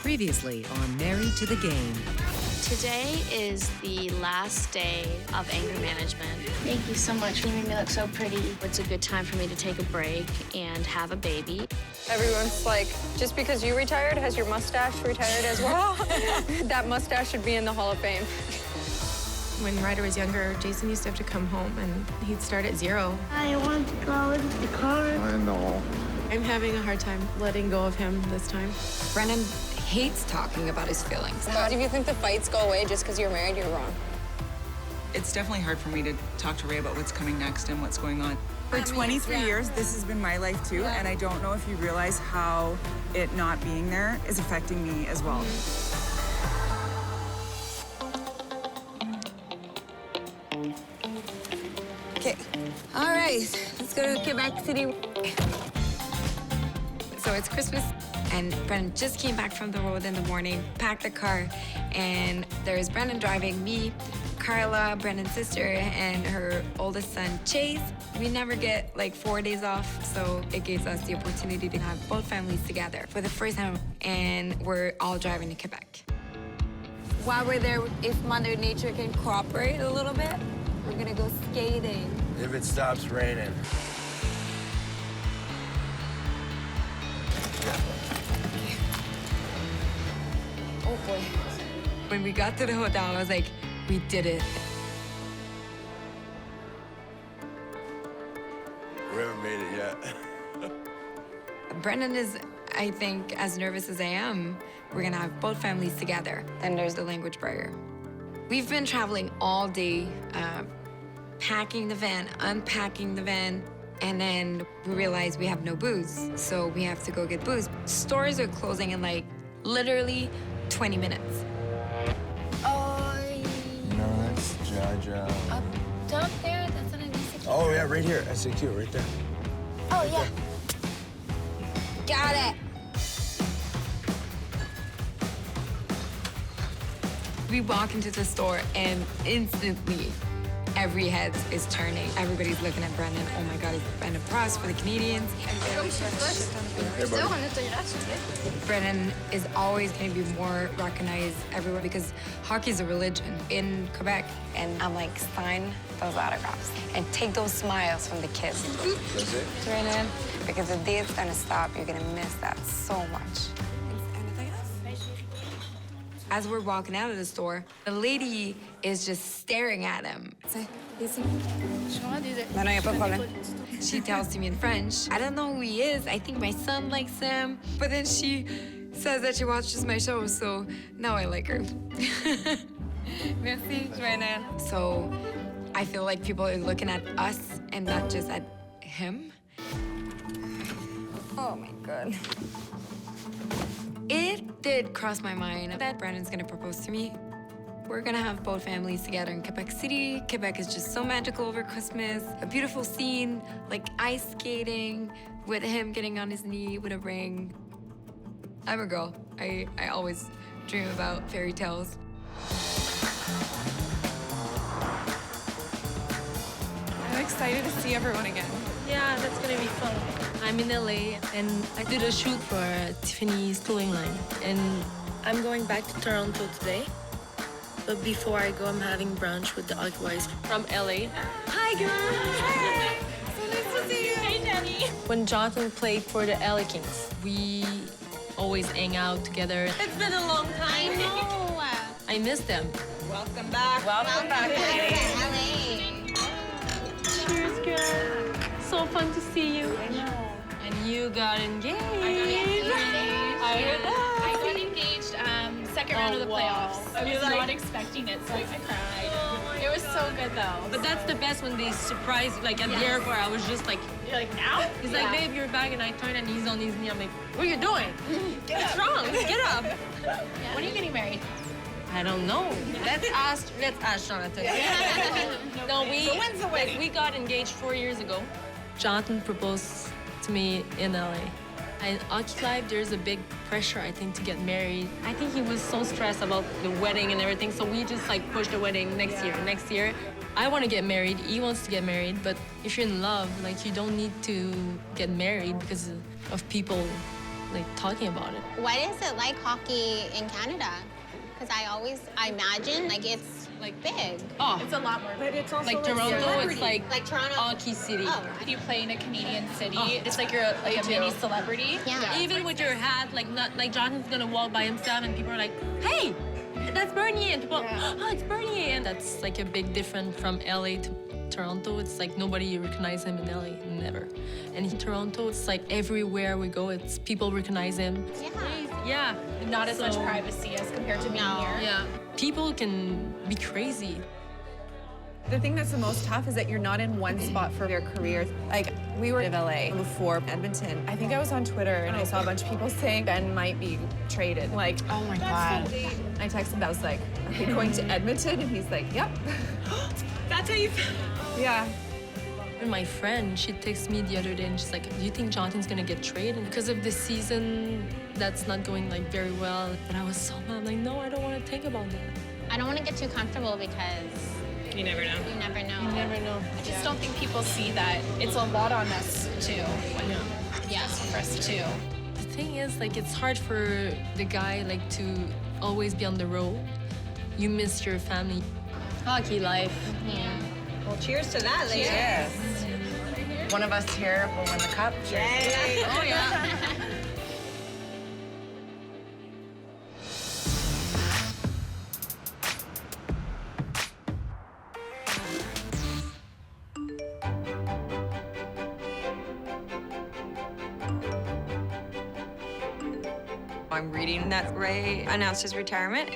Previously on Married to the Game. Today is the last day of anger management. Thank you so much. You made me look so pretty. It's a good time for me to take a break and have a baby. Everyone's like, just because you retired, has your mustache retired as well? That mustache should be in the Hall of Fame. When Ryder was younger, Jason used to have to come home and he'd start at zero. I want to go in the car. I know. I'm having a hard time letting go of him this time. Brennan hates talking about his feelings. How do you think the fights go away just because you're married? You're wrong. It's definitely hard for me to talk to Ray about what's coming next and what's going on. For 23 years, this has been my life too, and I don't know if you realize how it not being there is affecting me as well. Okay, all right, let's go to Quebec City. So it's Christmas, and Brennan just came back from the road in the morning, packed the car, and there's Brennan driving, me, Carla, Brennan's sister, and her oldest son, Chase. We never get like 4 days off, so it gives us the opportunity to have both families together for the first time, and we're all driving to Quebec. While we're there, if Mother Nature can cooperate a little bit, we're gonna go skating. If it stops raining. Oh boy. When we got to the hotel, I was like, we did it. We haven't made it yet. Brennan is, I think, as nervous as I am. We're gonna have both families together. Then there's the language barrier. We've been traveling all day, packing the van, unpacking the van, and then we realize we have no booze, so we have to go get booze. Stores are closing in like literally 20 minutes. No, that's Jaja. Up there, that's what I need to. Oh, yeah, right here. SAQ, right there. Oh, yeah. Got it. We walk into the store and instantly every head is turning. Everybody's looking at Brennan. Oh my God, is Brennan Prost for the Canadians? Brennan is always going to be more recognized everywhere because hockey is a religion in Quebec. And I'm like, sign those autographs and take those smiles from the kids. That's it? Brennan, because the day it's going to stop, you're going to miss that so much. As we're walking out of the store, the lady is just staring at him. She tells to me in French, I don't know who he is. I think my son likes him. But then she says that she watches my show, so now I like her. Merci, Joanna. So I feel like people are looking at us and not just at him. Oh my God. It did cross my mind that Brennan's gonna propose to me. We're gonna have both families together in Quebec City. Quebec is just so magical over Christmas. A beautiful scene, like ice skating with him getting on his knee with a ring. I'm a girl. I always dream about fairy tales. I'm excited to see everyone again. Yeah, that's gonna be fun. I'm in LA and I did a shoot for Tiffany's clothing line. And I'm going back to Toronto today. But before I go, I'm having brunch with the Alumni from LA. Hi, guys! Hi! So nice to see you! Hey, Jenny! When Jonathan played for the LA Kings, we always hang out together. It's been a long time. I know! I miss them. Welcome back. Welcome back, ladies. Cheers, girl. So fun to see you. I know. And you got engaged. I heard that. I got engaged second round of the playoffs. I was not expecting it, so I cried. It was so good though. But that's the best when they surprise, like at the airport, I was just like, You're like, now? he's like, babe, you're back, and I turn and he's on his knee. I'm like, what are you doing? What's wrong? Get up. When are you getting married? I don't know. Let's ask Jonathan. No, we got engaged 4 years ago. Jonathan proposed to me in LA. In Hockey Life, there's a big pressure, I think, to get married. I think he was so stressed about the wedding and everything, so we just like pushed the wedding next year. I want to get married, he wants to get married, but if you're in love, like you don't need to get married because of people like talking about it. What is it like hockey in Canada? Because I imagine like it's like big. Oh, it's a lot more. But it's also Like Toronto, it's like Toronto. hockey city. Oh, If you play in a Canadian city, it's like you're like a mini celebrity. yeah. Even with your hat, like not like Jonathan's gonna walk by himself and people are like, hey, that's Bernier, and people, oh, it's Bernier, and that's like a big difference from LA to Toronto. It's like nobody recognize him in LA, never. And in Toronto, it's like everywhere we go, it's people recognize him. Yeah. Not as much privacy as compared to being here. Yeah. People can be crazy. The thing that's the most tough is that you're not in one spot for your career. Like, we were in LA before Edmonton. I think I was on Twitter and I saw a bunch of people saying Ben might be traded. Like, oh my God. I texted him, I was like, are you going to Edmonton? And he's like, yep. That's how you feel. Yeah. And my friend, she texted me the other day and she's like, do you think Jonathan's gonna get traded? Because of the season, that's not going like very well. And I was so mad, I'm like, no, I don't want to think about that. I don't want to get too comfortable because You never know. you never know. You never know. I just don't think people see that it's a lot on us too. Yeah. For us too. The thing is, like, it's hard for the guy, like, to always be on the road. You miss your family. Hockey life. Yeah. Well, cheers to that, ladies. Cheers. One of us here will win the cup. Yay. Oh, yeah. I'm reading that Ray announced his retirement.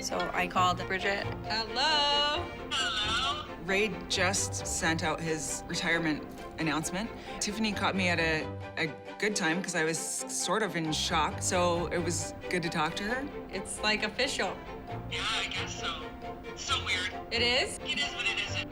So I called Bridget. Hello. Hello. Ray just sent out his retirement announcement. Tiffany caught me at a good time because I was sort of in shock. So it was good to talk to her. It's like official. Yeah, I guess so. It's so weird. It is? It is what it isn't.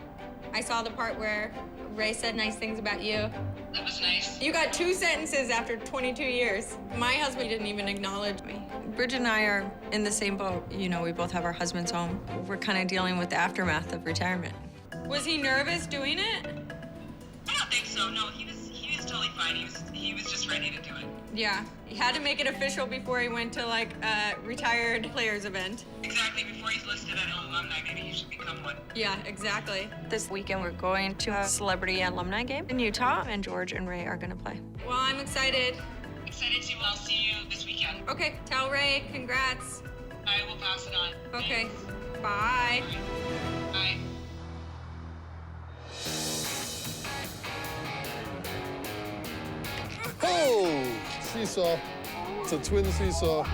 I saw the part where Ray said nice things about you. That was nice. You got 2 sentences after 22 years. My husband didn't even acknowledge me. Bridget and I are in the same boat. You know, we both have our husbands home. We're kind of dealing with the aftermath of retirement. Was he nervous doing it? I don't think so. No, he was totally fine. He was just ready to do it. Yeah, he had to make it official before he went to like a retired players event. Exactly. Before he's listed at Alumni, maybe he should become one. Yeah, exactly. This weekend we're going to a celebrity alumni game in Utah, and George and Ray are gonna play. Well, I'm excited. Excited to. I'll see you this weekend. Okay, tell Ray, congrats. I will pass it on. Okay, bye. Bye. Oh, seesaw. It's a twin seesaw.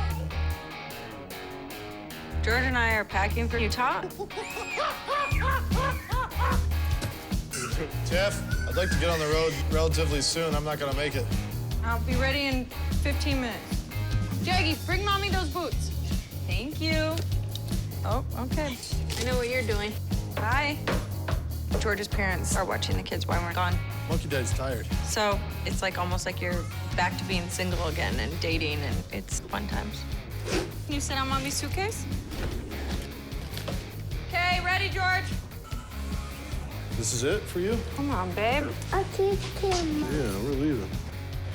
George and I are packing for Utah. Jeff, I'd like to get on the road relatively soon. I'm not gonna make it. I'll be ready in 15 minutes. Jaggy, bring Mommy those boots. Thank you. Oh, okay. I know what you're doing. Bye. George's parents are watching the kids while we're gone. Monkey Daddy's tired. So it's like almost like you're back to being single again and dating, and it's fun times. Can you sit on Mommy's suitcase? Okay, ready, George? This is it for you? Come on, babe. Okay, Kim. Yeah, we're leaving.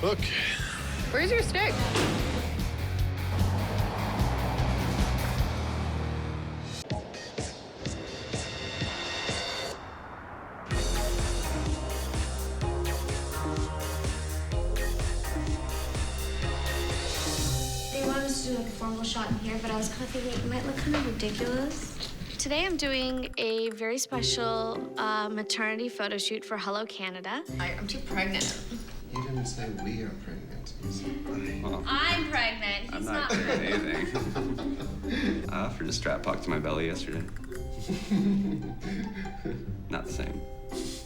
Okay. Where's your stick? They wanted us to do like a formal shot in here, but I was kind of thinking it might look kind of ridiculous. Today I'm doing a very special maternity photo shoot for Hello Canada. I'm too pregnant. You didn't say we are pregnant. You said Well, I'm pregnant. I'm not doing anything. I offered a strap pock to my belly yesterday. Not the same.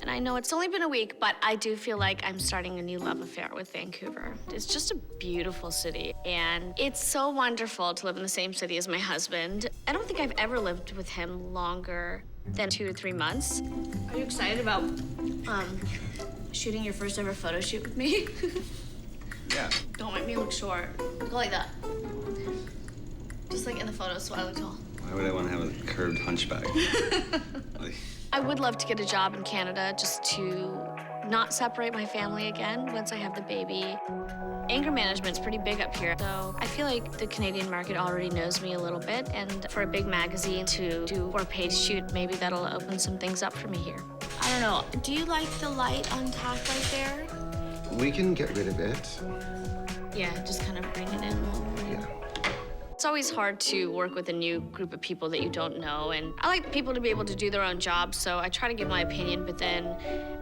And I know it's only been a week, but I do feel like I'm starting a new love affair with Vancouver. It's just a beautiful city, and it's so wonderful to live in the same city as my husband. I don't think I've ever lived with him longer than 2 to 3 months. Are you excited about shooting your first ever photo shoot with me? Yeah. Don't make me look short. Go like that. Just like in the photos, so I look tall. Why would I want to have a curved hunchback? Like, I would love to get a job in Canada just to not separate my family again once I have the baby. Anger management's pretty big up here, so I feel like the Canadian market already knows me a little bit, and for a big magazine to do a 4-page shoot, maybe that'll open some things up for me here. I don't know. Do you like the light on top right there? We can get rid of it. Yeah, just kind of bring it in. Yeah. It's always hard to work with a new group of people that you don't know, and I like people to be able to do their own job, so I try to give my opinion, but then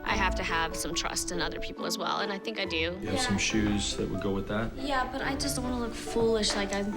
I have to have some trust in other people as well, and I think I do. You have some shoes that would go with that? Yeah, but I just don't want to look foolish, like I'm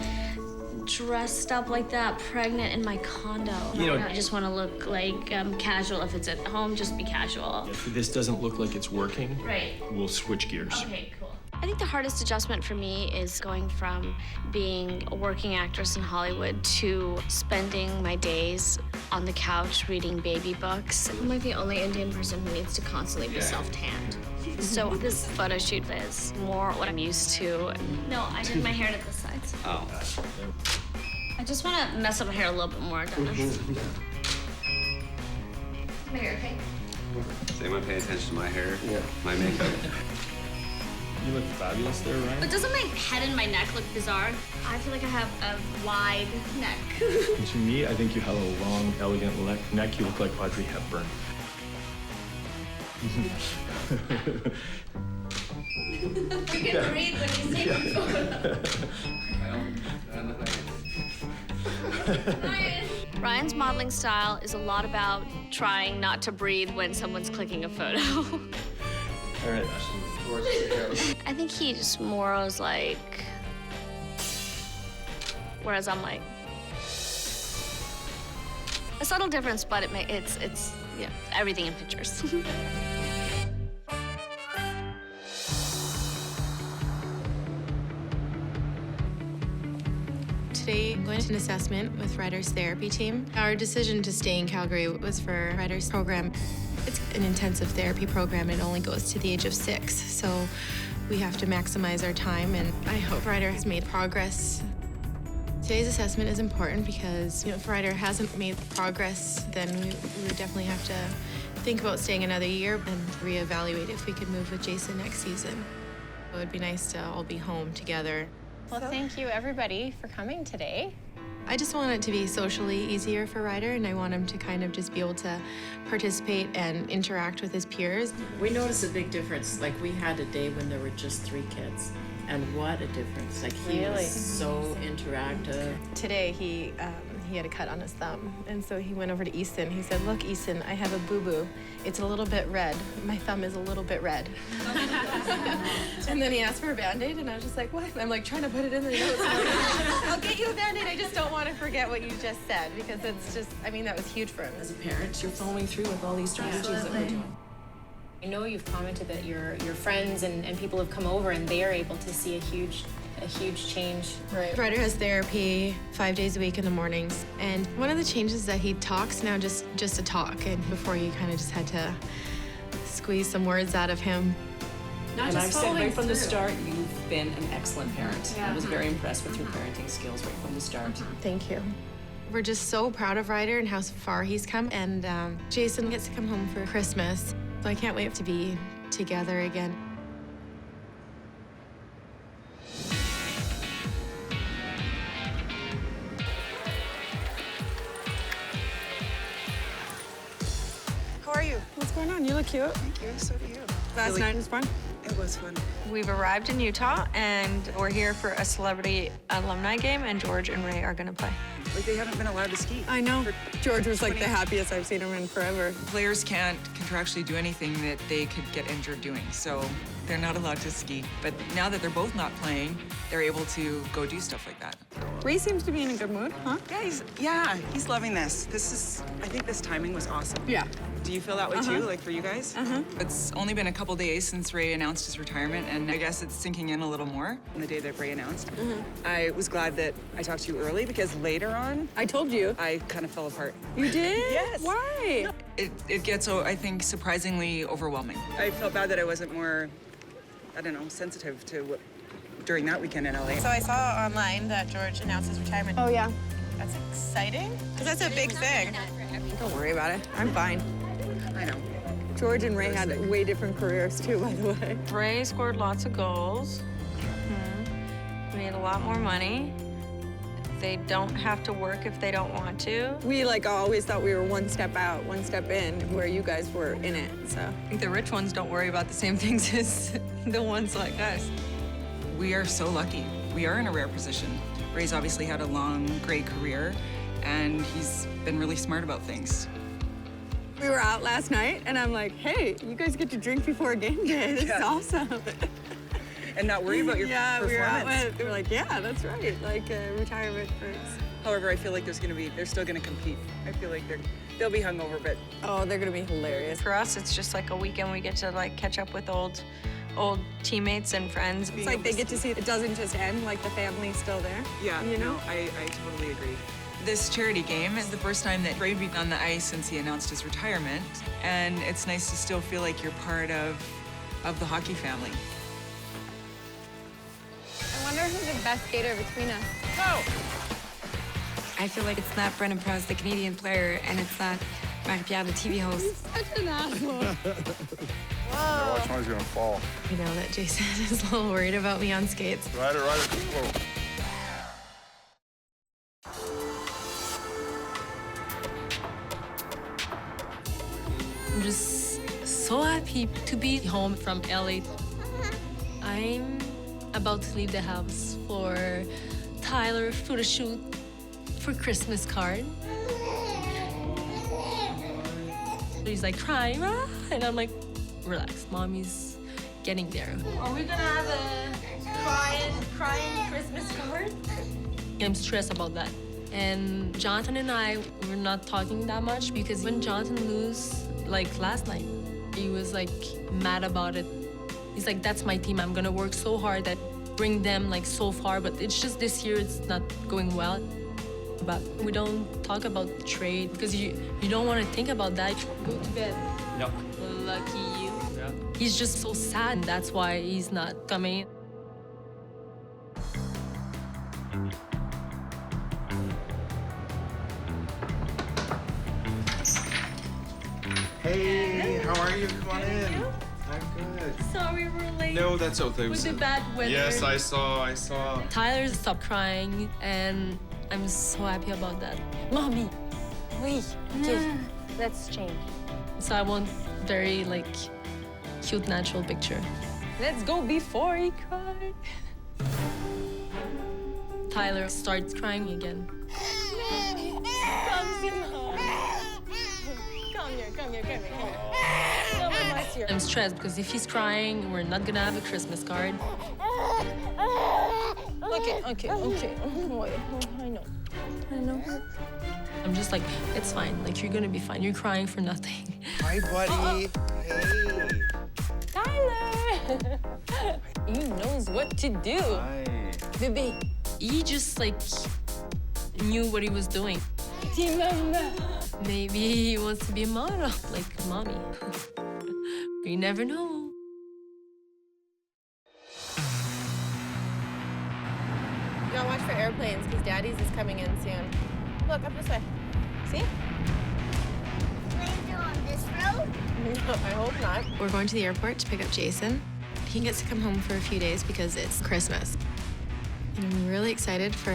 dressed up like that, pregnant in my condo. You know, I just want to look like casual. If it's at home, just be casual. If this doesn't look like it's working, Right. we'll switch gears. Okay, cool. I think the hardest adjustment for me is going from being a working actress in Hollywood to spending my days on the couch reading baby books. I'm like the only Indian person who needs to constantly be self-tanned. So this photo shoot is more what I'm used to. No, I did my hair to the sides. Oh. I just want to mess up my hair a little bit more, Dennis. My hair, okay? So you want to pay attention to my hair, Yeah. my makeup. You look fabulous there, Ryan. But doesn't my head and my neck look bizarre? I feel like I have a wide neck. And to me, I think you have a long, elegant neck. You look like Audrey Hepburn. You can breathe when you take a photo. Ryan's modeling style is a lot about trying not to breathe when someone's clicking a photo. All right. I think he just more was like, whereas I'm like, a subtle difference, but it's yeah, everything in pictures. Today, I'm going to an assessment with Ryder's therapy team. Our decision to stay in Calgary was for Ryder's program. It's an intensive therapy program. It only goes to the age of 6, so we have to maximize our time, and I hope Ryder has made progress. Today's assessment is important because, if Ryder hasn't made progress, then we would definitely have to think about staying another year and reevaluate if we could move with Jason next season. It would be nice to all be home together. Well, thank you, everybody, for coming today. I just want it to be socially easier for Ryder, and I want him to kind of just be able to participate and interact with his peers. We noticed a big difference. Like, we had a day when there were just 3 kids, and what a difference. Like, he was so interactive. Today, he had a cut on his thumb, and so he went over to Easton. He said, "Look, Easton, I have a boo-boo. It's a little bit red. My thumb is a little bit red." And then he asked for a Band-Aid, and I was just like, "What?" I'm like trying to put it in the notes. I'll get you a Band-Aid. I just don't want to forget what you just said, because it's just, I mean, that was huge for him. As a parent, you're following through with all these strategies that we're doing. I know you've commented that your friends and people have come over and they are able to see a huge change. Right. Ryder has therapy 5 days a week in the mornings, and one of the changes is that he talks now just to talk, and before you kind of just had to squeeze some words out of him. And I've said right from the start, you've been an excellent parent. I was very impressed with your parenting skills right from the start. Thank you. We're just so proud of Ryder and how far he's come, and Jason gets to come home for Christmas, so I can't wait to be together again. How are you? What's going on? You look cute. Thank you. So do you. Last night was fun. It was fun. We've arrived in Utah, and we're here for a celebrity alumni game, and George and Ray are gonna play. Like, they haven't been allowed to ski. I know. George was like the happiest I've seen him in forever. Players can't contractually do anything that they could get injured doing, so they're not allowed to ski. But now that they're both not playing, they're able to go do stuff like that. Ray seems to be in a good mood, huh? Yeah, he's loving this. I think this timing was awesome. Yeah. Do you feel that way too, like for you guys? It's only been a couple days since Ray announced his retirement, and I guess it's sinking in a little more on the day that Ray announced. I was glad that I talked to you early, because later on, I told you. I kind of fell apart. You did? Yes. Why? It gets, I think, surprisingly overwhelming. I felt bad that I wasn't more, I don't know, sensitive to what during that weekend in LA. So I saw online that George announced his retirement. Oh, yeah. That's exciting, because that's a big thing. Don't worry about it. I'm fine. I know. George and Ray had way different careers, too, by the way. Ray scored lots of goals. made a lot more money. They don't have to work if they don't want to. We always thought we were one step out, one step in, where you guys were in it, so. I think the rich ones don't worry about the same things as the ones like us. We are so lucky. We are in a rare position. Ray's obviously had a long, great career, and he's been really smart about things. We were out last night, and I'm like, hey, you guys get to drink before a game day. This is awesome. And not worry about your performance. Yeah, we were like, yeah, that's right. Retirement perks. However, I feel like they're still gonna compete. I feel like they'll be hungover, but oh, they're gonna be hilarious. For us, it's just like a weekend we get to catch up with old teammates and friends. It's like they get to see it doesn't just end, like the family's still there. Yeah, you know? I totally agree. This charity game is the first time that Ray would be on the ice since he announced his retirement, and it's nice to still feel like you're part of the hockey family. I wonder who's the best skater between us. Go! I feel like it's not Brendan Prowse, the Canadian player, and it's not Marie-Pierre, the TV host. Such an asshole. Whoa. Watch one, he's gonna fall. You know that Jason is a little worried about me on skates. Ryder, whoa. I'm just so happy to be home from LA. I'm about to leave the house for Tyler photo shoot for Christmas card. He's like crying, and I'm like, relax, mommy's getting there. Are we gonna have a crying Christmas card? I'm stressed about that. And Jonathan and I were not talking that much because when Jonathan lose, last night, he was mad about it. He's like, that's my team. I'm gonna work so hard that bring them so far, but it's just this year it's not going well. But we don't talk about trade because you don't want to think about that. Go to bed. Yep. Lucky you. Yeah. He's just so sad, and that's why he's not coming. Hey, how are you? Come on in. I'm good. Sorry we're late. No, that's okay. With the bad weather. Yes, I saw. Tyler stopped crying, and I'm so happy about that. Mommy. Oui. Okay. Let's change. So I want very cute natural picture. Let's go before he cries. Tyler starts crying again. Come here. I'm stressed because if he's crying, we're not gonna have a Christmas card. Okay. I know. I'm just like, it's fine. You're gonna be fine. You're crying for nothing. Hi, buddy. Hey. Tyler! He knows what to do. Hi. Baby. He just knew what he was doing. Maybe he wants to be a model, like mommy. You never know. You gotta watch for airplanes because Daddy's is coming in soon. Look, up this way. See? Planes are on this road? No, I hope not. We're going to the airport to pick up Jason. He gets to come home for a few days because it's Christmas. And I'm really excited for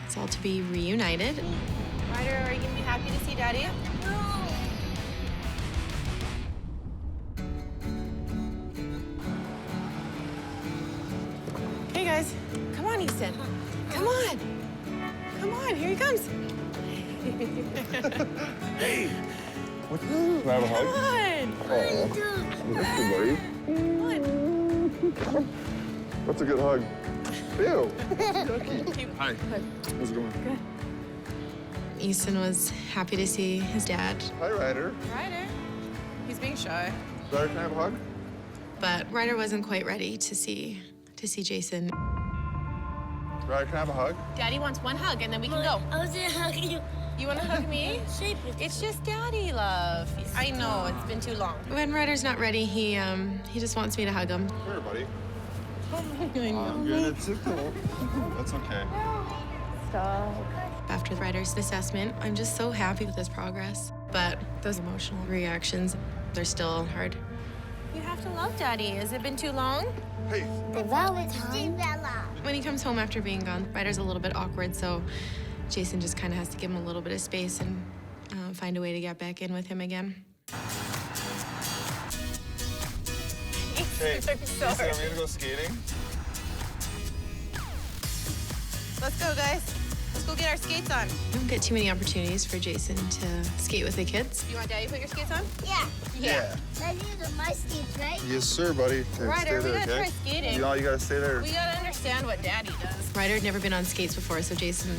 us all to be reunited. Ryder, are you gonna be happy to see Daddy? Hey guys, come on, Easton. Come on, here he comes. Hey! What? Can I have a hug? Come on. That's good, buddy. Come on. That's a good hug. Ew. Yucky. Hi. How's it going? Good. Easton was happy to see his dad. Hi, Ryder. Ryder. He's being shy. Ryder, can I have a hug? But Ryder wasn't quite ready to see Jason. Ryder, can I have a hug? Daddy wants one hug and then we can go. I was gonna hug you. You wanna hug me? It's just Daddy, love. I know, it's been too long. When Ryder's not ready, he just wants me to hug him. Come here, buddy. I know. I'm gonna tickle. That's okay. Stop. After Ryder's assessment, I'm just so happy with his progress. But those emotional reactions, they're still hard. You have to love Daddy. Has it been too long? Hey. The Valentine. When he comes home after being gone, Ryder's a little bit awkward, so Jason just kind of has to give him a little bit of space and find a way to get back in with him again. Hey, Lisa, are we gonna go skating? Let's go, guys. Let's go get our skates on. We don't get too many opportunities for Jason to skate with the kids. You want Daddy to put your skates on? Yeah. Daddy, these are my skates, right? Yes, sir, buddy. Okay, Ryder, stay we there, gotta okay? try skating. You know, you gotta stay there. We gotta understand what Daddy does. Ryder had never been on skates before, so Jason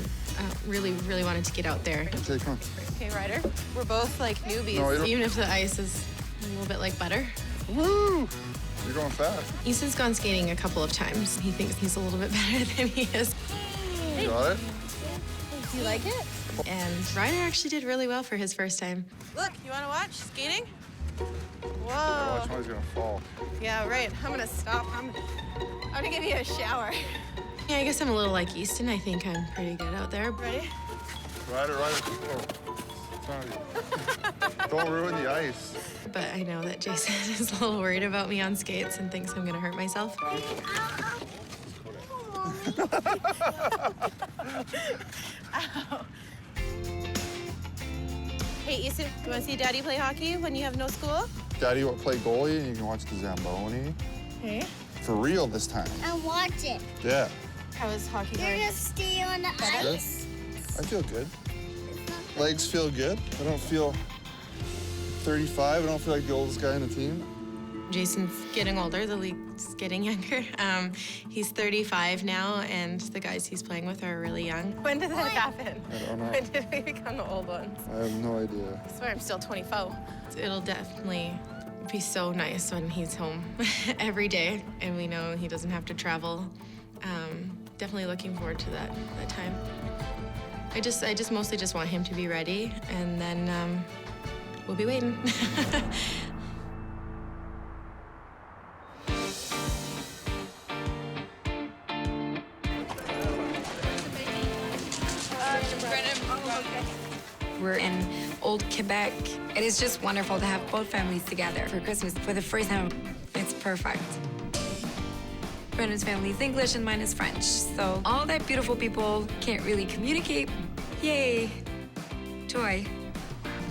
really wanted to get out there. Okay, come on. Okay, Ryder, we're both like newbies, No, even if the ice is a little bit like butter. Woo! You're going fast. Ethan's gone skating a couple of times. He thinks he's a little bit better than he is. You got it? Do you like it? And Ryder actually did really well for his first time. Look, you want to watch skating? Whoa. Watch, he's gonna fall. Yeah, right. I'm gonna stop. I'm gonna give you a shower. Yeah, I guess I'm a little like Easton. I think I'm pretty good out there. Ready? Ryder. Oh. Sorry. Don't ruin the ice. But I know that Jason is a little worried about me on skates and thinks I'm gonna hurt myself. Ow. Hey, Easton, you want to see Daddy play hockey when you have no school? Daddy will play goalie and you can watch the Zamboni. Hey. For real this time. And watch it. Yeah. How is hockey You're going? gonna stay on the ice. I feel good. Legs feel good. I don't feel 35. I don't feel like the oldest guy in the team. Jason's getting older, the league's getting younger. He's 35 now, and the guys he's playing with are really young. When did that happen? I don't know. When did we become the old ones? I have no idea. I swear I'm still 24. It'll definitely be so nice when he's home every day, and we know he doesn't have to travel. Definitely looking forward to that time. I just mostly just want him to be ready, and then we'll be waiting. We're in old Quebec. It is just wonderful to have both families together for Christmas. For the first time, it's perfect. Brendan's family is English and mine is French. So all that beautiful people can't really communicate. Yay, joy.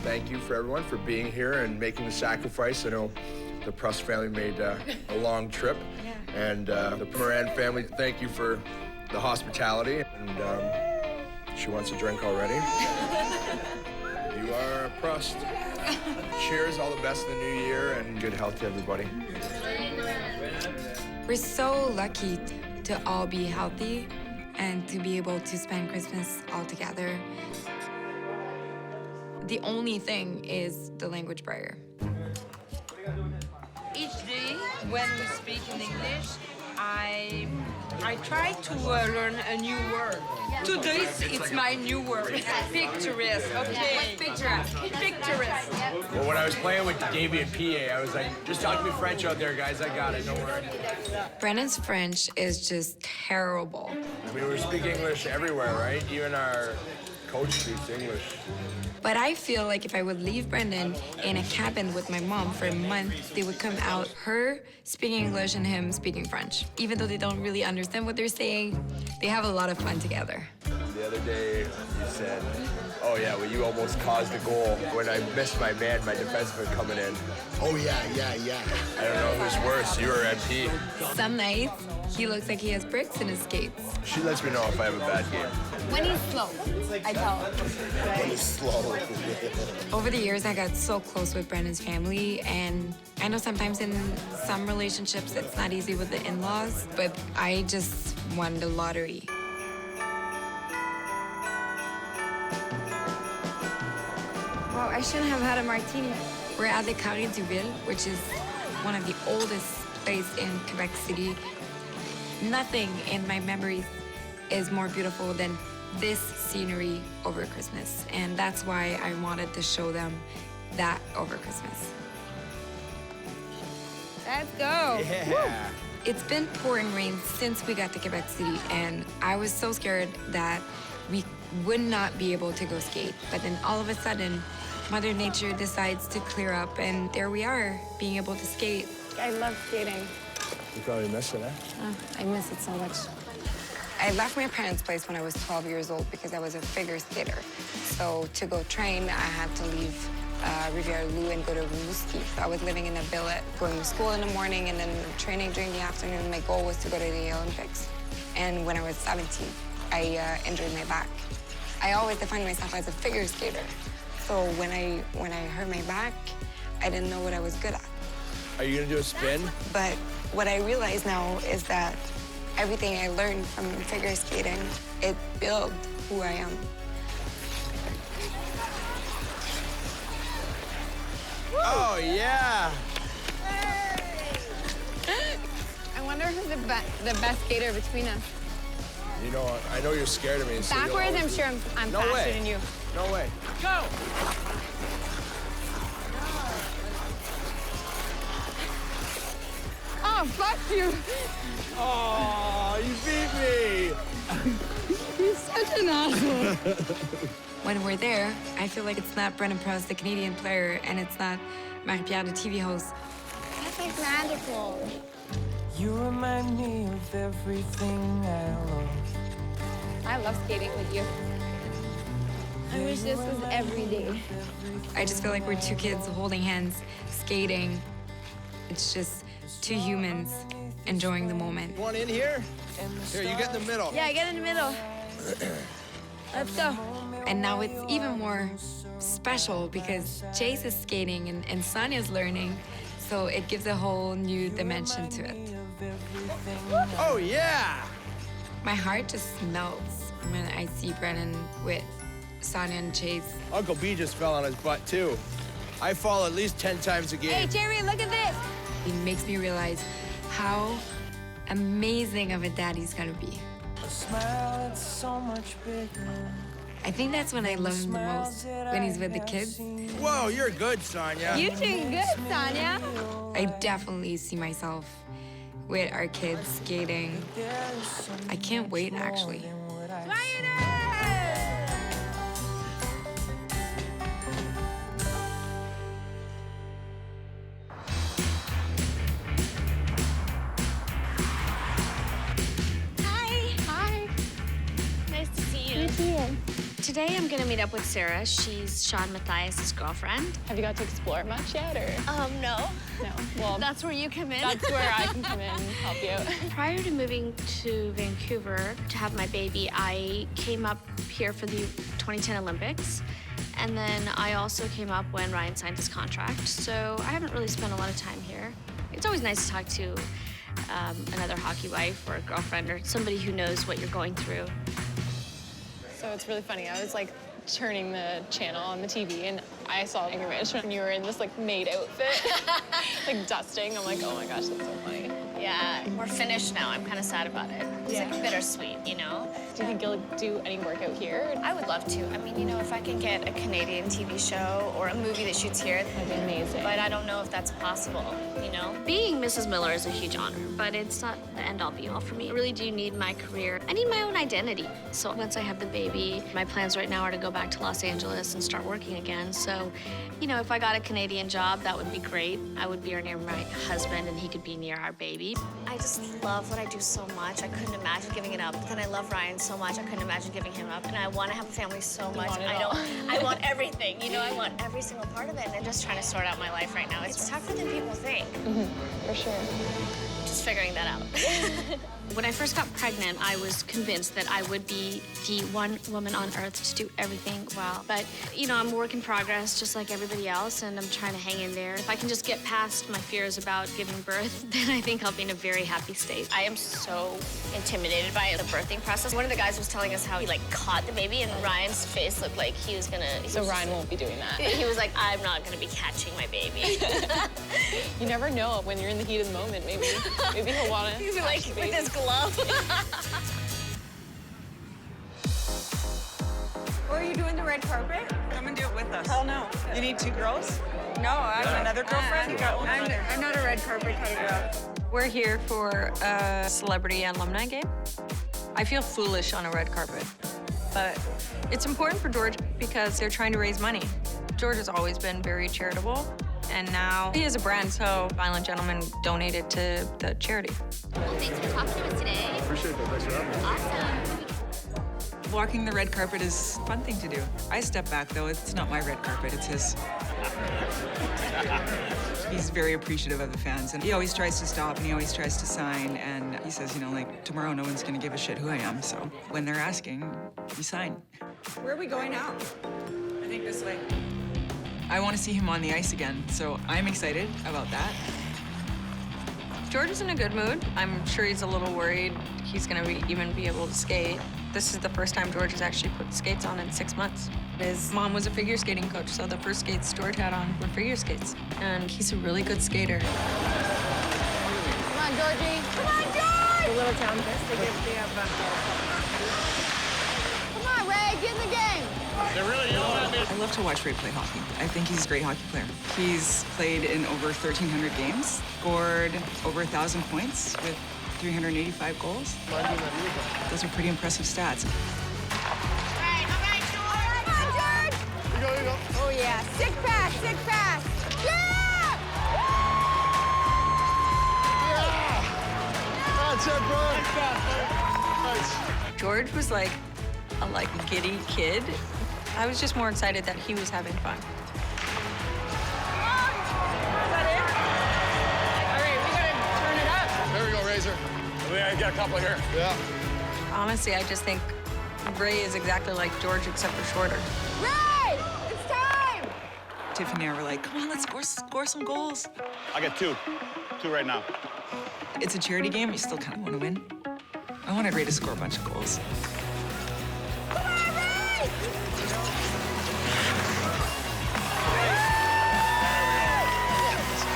Thank you for everyone for being here and making the sacrifice. I know the Pruss family made a long trip. Yeah. And the Moran family, thank you for the hospitality. And she wants a drink already. You are Pruss. Cheers, all the best in the new year, and good health to everybody. We're so lucky to all be healthy and to be able to spend Christmas all together. The only thing is the language barrier. Each day when we speak in English, I try to learn a new word. Today it's my new word. Picturesque. Okay. What's picturesque? Picturesque. Well, when I was playing with Davey and PA, I was like, just talk to me French out there, guys. I got it, don't worry. Brennan's French is just terrible. I mean, we speak English everywhere, right? Even our coach speaks English. But I feel like if I would leave Brendan in a cabin with my mom for a month, they would come out her speaking English and him speaking French. Even though they don't really understand what they're saying, they have a lot of fun together. The other day, you said, oh yeah, well, you almost caused a goal when I missed my man, my defenseman coming in. Oh yeah. I don't know if it was worse, you or MP. Some nights, he looks like he has bricks in his skates. She lets me know if I have a bad game. When he's slow, I tell him. When he's slow. Over the years, I got so close with Brennan's family, and I know sometimes in some relationships it's not easy with the in-laws, but I just won the lottery. Wow, I shouldn't have had a martini. We're at the Carré du Ville, which is one of the oldest places in Quebec City. Nothing in my memories is more beautiful than this scenery over Christmas. And that's why I wanted to show them that over Christmas. Let's go. Yeah. It's been pouring rain since we got to Quebec City, and I was so scared that we would not be able to go skate. But then all of a sudden, Mother Nature decides to clear up, and there we are, being able to skate. I love skating. You probably miss it, eh? Oh, I miss it so much. I left my parents' place when I was 12 years old because I was a figure skater. So to go train, I had to leave Rivière-Loup and go to Rimouski. I was living in a billet, going to school in the morning and then training during the afternoon. My goal was to go to the Olympics. And when I was 17, I injured my back. I always defined myself as a figure skater. So when I hurt my back, I didn't know what I was good at. Are you gonna do a spin? But what I realize now is that everything I learned from figure skating, it built who I am. Oh, yeah. I wonder who's the best skater between us. You know, I know you're scared of me. So Backwards, I'm sure I'm no faster way. than you. No way. Go! Oh, fuck you. Oh, you beat me. You're such an asshole. When we're there, I feel like it's not Brennan Prowse, the Canadian player, and it's not Marie-Pierre, the TV host. That's like magical. You remind me of everything I love. I love skating with you. I wish this was every day. I just feel like we're two kids holding hands, skating. It's just two humans enjoying the moment. One in here? Here, you get in the middle. Yeah, get in the middle. Let's go. And now it's even more special because Chase is skating and Sonia's learning, so it gives a whole new dimension to it. Oh, yeah! My heart just melts when I see Brennan with Sonia and Chase. Uncle B just fell on his butt, too. I fall at least 10 times a game. Hey, Jerry, look at this. It makes me realize how amazing of a dad he's gonna be. A smile that's so much bigger. I think that's when I love him the most, when he's with the kids. Whoa, you're good, Sonia. You're doing good, Sonia. I definitely see myself with our kids skating. I can't wait, actually. Today I'm gonna meet up with Sarah. She's Sean Matthias' girlfriend. Have you got to explore it much yet, or? No. No. Well, That's where you come in. that's where I can come in and help you out. Prior to moving to Vancouver to have my baby, I came up here for the 2010 Olympics. And then I also came up when Ryan signed his contract. So I haven't really spent a lot of time here. It's always nice to talk to another hockey wife or a girlfriend or somebody who knows what you're going through. So it's really funny. I was like turning the channel on the TV and I saw anger management and you were in this like maid outfit, like dusting. I'm like, oh my gosh, that's so funny. Yeah, we're finished now. I'm kind of sad about it. It's like bittersweet, you know? Do you think you'll do any work out here? I would love to. I mean, you know, if I can get a Canadian TV show or a movie that shoots here, that'd be amazing. But I don't know if that's possible, you know? Being Mrs. Miller is a huge honor, but it's not the end-all be-all for me. I really do need my career. I need my own identity. So once I have the baby, my plans right now are to go back to Los Angeles and start working again. So, you know, if I got a Canadian job, that would be great. I would be near my husband and he could be near our baby. I just love what I do so much. I couldn't imagine giving it up. But then I love Ryan so much, I couldn't imagine giving him up. And I want to have a family so much. I want everything, you know, I want every single part of it. And I'm just trying to sort out my life right now. It's tougher than people think. For sure. Just figuring that out. When I first got pregnant, I was convinced that I would be the one woman on earth to do everything well. But, you know, I'm a work in progress just like everybody else, and I'm trying to hang in there. If I can just get past my fears about giving birth, then I think I'll be in a very happy state. I am so intimidated by the birthing process. One of the guys was telling us how he, like, caught the baby, and Ryan's face looked like he was gonna... So Ryan won't be doing that. He was like, I'm not gonna be catching my baby. You never know when you're in the heat of the moment. Maybe he'll want to. He'll be like, with his glove. Or are you doing the red carpet? Come and do it with us. Hell no. You need two girls? No, I have another girlfriend. I'm not a red carpet kind of girl. We're here for a celebrity alumni game. I feel foolish on a red carpet, but it's important for George because they're trying to raise money. George has always been very charitable, and now he has a brand, so Violent Gentleman donated to the charity. Well, thanks for talking to us today. Appreciate that. Thanks for having me. Awesome. Walking the red carpet is a fun thing to do. I step back, though. It's not my red carpet, it's his. He's very appreciative of the fans, and he always tries to stop and he always tries to sign, and he says, you know, like, tomorrow no one's gonna give a shit who I am, so when they're asking, you sign. Where are we going now? I think this way. I want to see him on the ice again, so I'm excited about that. George is in a good mood. I'm sure he's a little worried he's gonna even be able to skate. This is the first time George has actually put skates on in 6 months. His mom was a figure skating coach, so the first skates George had on were figure skates. And he's a really good skater. Come on, Georgie. Come on, George! The little town fest, they have Come on, Ray, get in the game. They're really yelling at me. I love to watch Ray play hockey. I think he's a great hockey player. He's played in over 1,300 games, scored over 1,000 points with 385 goals. Those are pretty impressive stats. You go. Oh, yeah. Sick pass, sick pass. Yeah! That's it, bro. Nice. George was like a giddy kid. I was just more excited that he was having fun. Is that it? All right, we gotta turn it up. There we go, Razor. I got a couple here. Yeah. Honestly, I just think Ray is exactly like George, except for shorter. Ray, it's time. Tiffany and I were like, come on, let's score some goals. I got two right now. It's a charity game, you still kind of want to win. I wanted Ray to score a bunch of goals. Come on, Ray!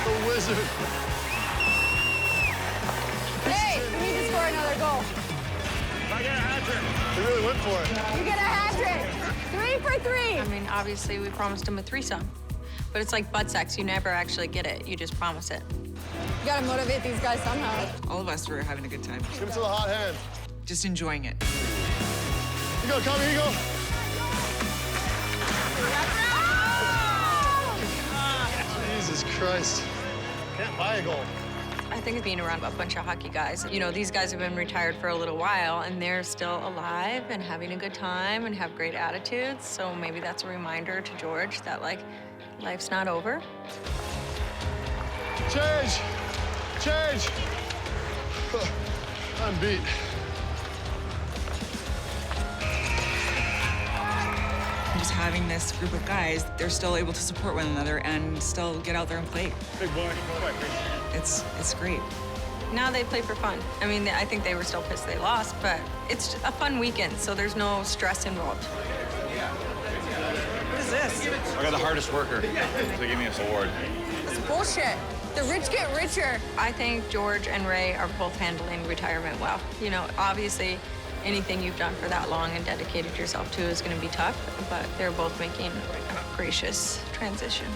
The wizard. Hey, we need to score another goal. I get a hat trick. They really went for it. You get a hat trick. 3 for 3. I mean, obviously, we promised him a threesome. But it's like butt sex. You never actually get it. You just promise it. You gotta motivate these guys somehow. All of us were having a good time. Give it to the hot hand. Just enjoying it. You go, Tommy, you go. Jesus Christ. Can't buy a goal. I think being around a bunch of hockey guys, you know, these guys have been retired for a little while, and they're still alive and having a good time and have great attitudes. So maybe that's a reminder to George that, like, life's not over. Change. Change. I'm beat. Just having this group of guys, they're still able to support one another and still get out there and play. Big boy. It's great. Now they play for fun. I mean, I think they were still pissed they lost, but it's a fun weekend, so there's no stress involved. What is this? I got the hardest worker. They gave me this award. It's bullshit. The rich get richer. I think George and Ray are both handling retirement well. You know, obviously, anything you've done for that long and dedicated yourself to is going to be tough, but they're both making a gracious transition.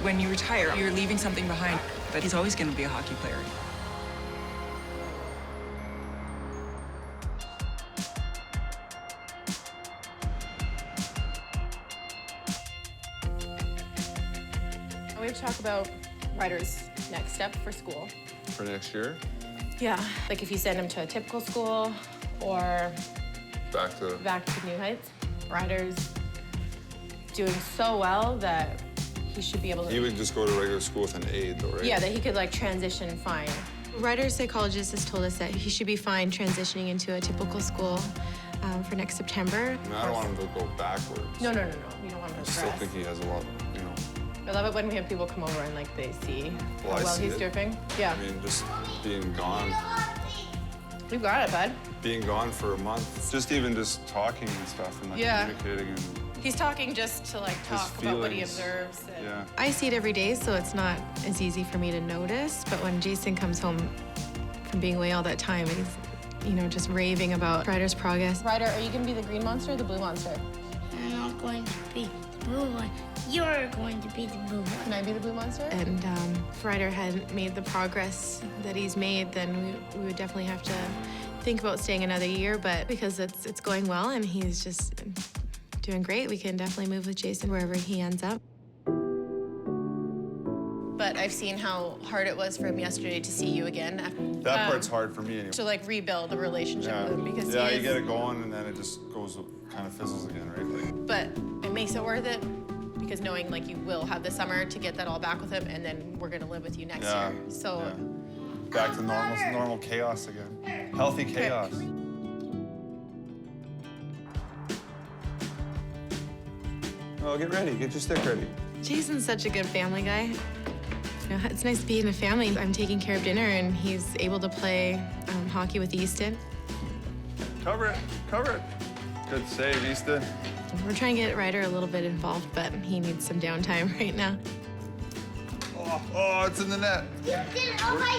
When you retire, you're leaving something behind, but he's always going to be a hockey player. We have to talk about Ryder's next step for school. For next year? Yeah. Like if you send him to a typical school or Back to New Heights. Ryder's doing so well that he should be able to... He would just go to regular school with an aide, though, right? Yeah, that he could, like, transition fine. Ryder's psychologist has told us that he should be fine transitioning into a typical school for next September. I mean, I don't want him to go backwards. No. We don't want him I to still progress. think he has a lot, you know. I love it when we have people come over and, like, they see Well, how I well see he's it. doing. Yeah. I mean, just being gone. You got it, bud. Being gone for a month. Just talking and stuff and, like, Yeah. communicating and... He's talking just to, like, talk about what he observes. And... Yeah. I see it every day, so it's not as easy for me to notice. But when Jason comes home from being away all that time, he's, you know, just raving about Ryder's progress. Ryder, are you going to be the green monster or the blue monster? I'm not going to be the blue one. You're going to be the blue one. Can I be the blue monster? And if Ryder hadn't made the progress that he's made, then we would definitely have to think about staying another year. But because it's going well and he's just doing great, we can definitely move with Jason wherever he ends up. I've seen how hard it was for him yesterday to see you again. That part's hard for me anyway. To like rebuild the relationship with him because yeah, he you is, get it going and then it just goes, kind of fizzles again, right? Like, but it makes it worth it because knowing like you will have the summer to get that all back with him, and then we're gonna live with you next year. So back to normal chaos again. Healthy chaos. Oh, get ready. Get your stick ready. Jason's such a good family guy. You know, it's nice to be in a family. I'm taking care of dinner, and he's able to play hockey with Easton. Cover it. Cover it. Good save, Easton. We're trying to get Ryder a little bit involved, but he needs some downtime right now. Oh, it's in the net. You did it all by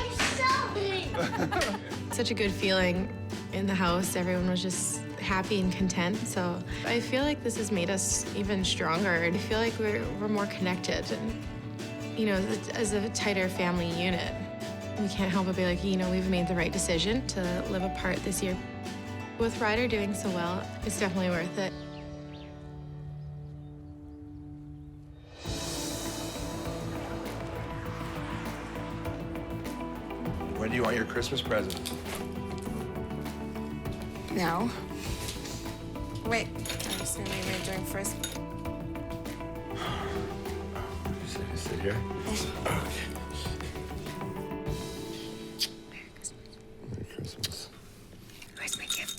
yourself. Such a good feeling in the house. Everyone was just happy and content. So I feel like this has made us even stronger. And I feel like we're more connected. And, you know, as a tighter family unit, we can't help but be like, you know, we've made the right decision to live apart this year. With Ryder doing so well, it's definitely worth it. When do you want your Christmas present? No. Wait, I'm just gonna leave my drink first. Sit here. Okay. Merry Christmas. Where's my gift?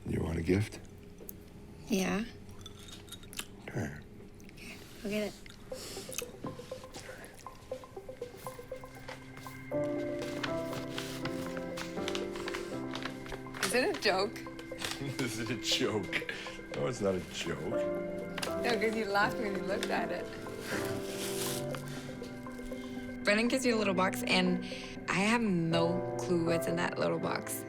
You want a gift? Yeah. Okay. Go get it. Is it a joke? This is a joke. No, it's not a joke. No, because you laughed when you looked at it. Brennan gives you a little box, and I have no clue what's in that little box.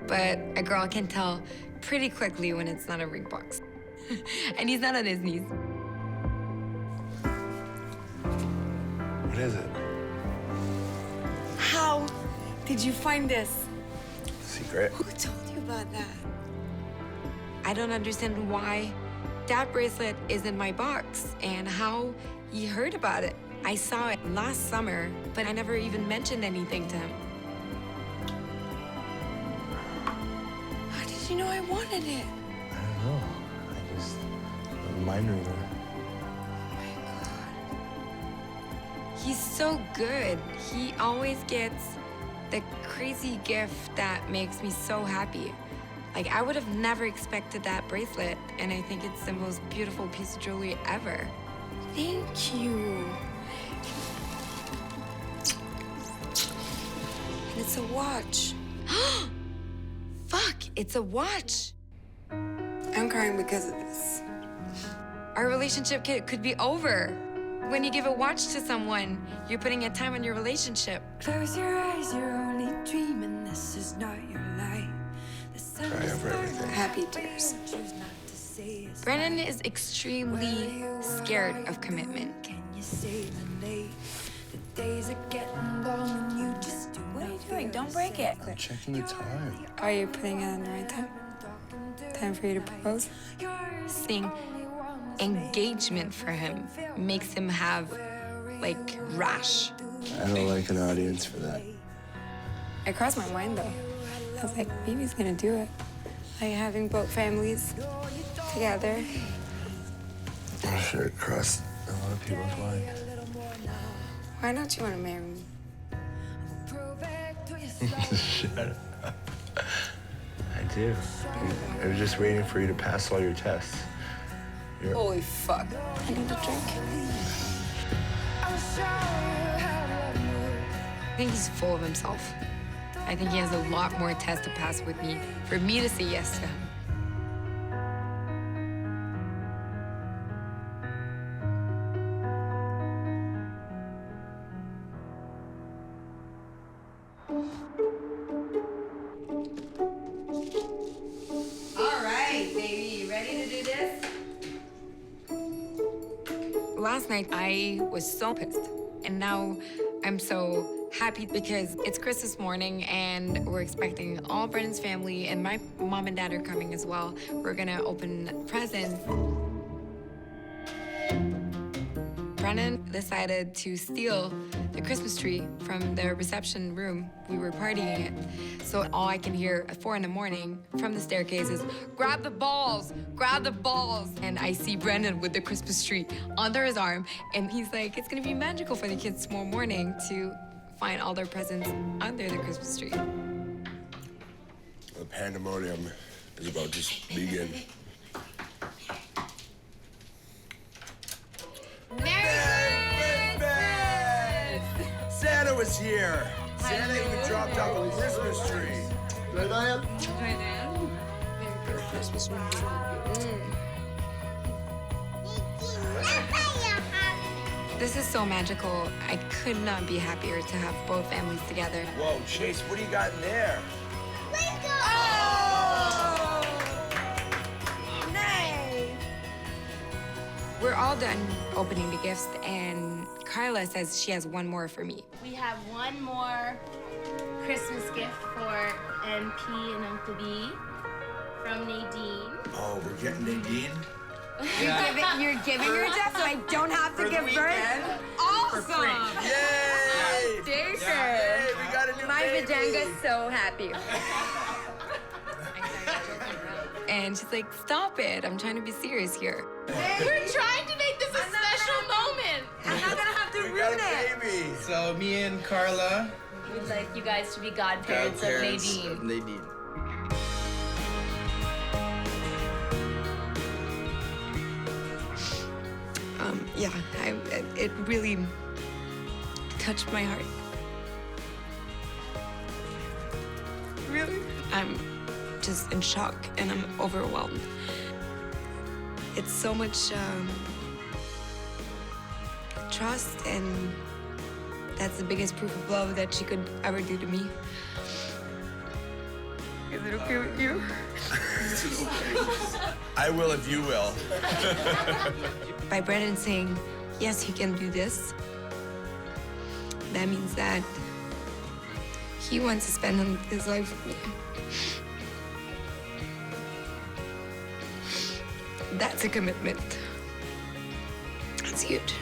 But a girl can tell pretty quickly when it's not a ring box. And he's not on his knees. What is it? How did you find this? Secret. Who told you about that? I don't understand why that bracelet is in my box and how he heard about it. I saw it last summer, but I never even mentioned anything to him. How did you know I wanted it? I don't know. I'm a mind reader. He's so good. He always gets the crazy gift that makes me so happy. Like, I would have never expected that bracelet, and I think it's the most beautiful piece of jewelry ever. Thank you. And it's a watch. Fuck, it's a watch. I'm crying because of this. Our relationship could be over. When you give a watch to someone, you're putting a time on your relationship. Close your eyes, you're only dreaming. This is not your life. Cry over everything. Happy tears. Brennan is extremely scared of commitment. What are you doing? Don't break it. I'm checking the time. Are you putting it on the right time? Time for you to propose? Saying engagement for him makes him have, like, rash. I don't like an audience for that. It crossed my mind, though. I was like, maybe he's gonna do it. Like, having both families together. I'm sure it crossed a lot of people's mind. Why don't you want to marry me? Shut up. I do. I was just waiting for you to pass all your tests. Holy fuck. I need a drink. I think he's full of himself. I think he has a lot more tests to pass with me for me to say yes to him. All right, baby, you ready to do this? Last night, I was so pissed. And now I'm so happy because it's Christmas morning and we're expecting all Brennan's family and my mom and dad are coming as well. We're gonna open presents. Brennan decided to steal the Christmas tree from the reception room. We were partying it. So all I can hear at 4 in the morning from the staircase is, grab the balls, grab the balls. And I see Brennan with the Christmas tree under his arm. And he's like, it's gonna be magical for the kids tomorrow morning to find all their presents under the Christmas tree. The pandemonium is about to begin. Merry Christmas! Santa was here. Santa even dropped off a Christmas tree. Right, Diane? Merry Christmas. This is so magical. I could not be happier to have both families together. Whoa, Chase, what do you got in there? We're all done opening the gifts, and Carla says she has one more for me. We have one more Christmas gift for MP and Uncle B from Nadine. Oh, we're getting Nadine? You're giving your gift so I don't have to give birth? Awesome! Yay! Yay, we got a new My baby. vajanga's so happy. And she's like, stop it. I'm trying to be serious here. We're trying to make this a special moment. I'm not gonna have to We got a baby. So me and Carla, We'd like you guys to be godparents of Nadine. Nadine. Yeah, it really touched my heart. Really? I'm just in shock and I'm overwhelmed. It's so much trust, and that's the biggest proof of love that she could ever do to me. Is it okay with you? I will if you will. By Brennan saying, yes, he can do this, that means that he wants to spend his life with me. That's a commitment. That's huge.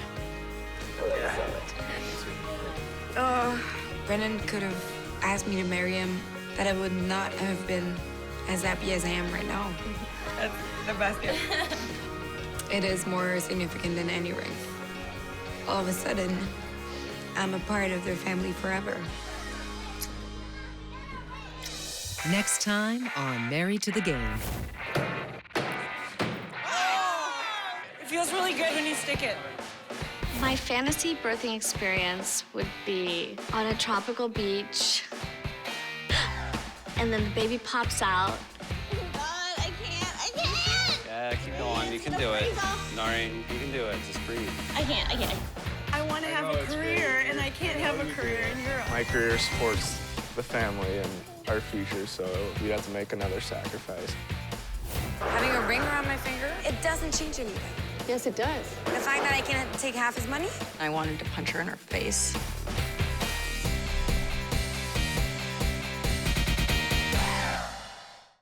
Brennan could have asked me to marry him, that I would not have been as happy as I am right now. That's the best gift. It is more significant than any ring. All of a sudden, I'm a part of their family forever. Next time on Married to the Game. It feels really good when you stick it. My fantasy birthing experience would be on a tropical beach, and then the baby pops out. Yeah, keep going. You can do it. Noreen, you can do it. Just breathe. I can't. I want to have a career, and I can't have a career in Europe. My career supports the family and our future, so we'd have to make another sacrifice. Having a ring around my finger, it doesn't change anything. Yes, it does. The fact that I can take half his money? I wanted to punch her in her face.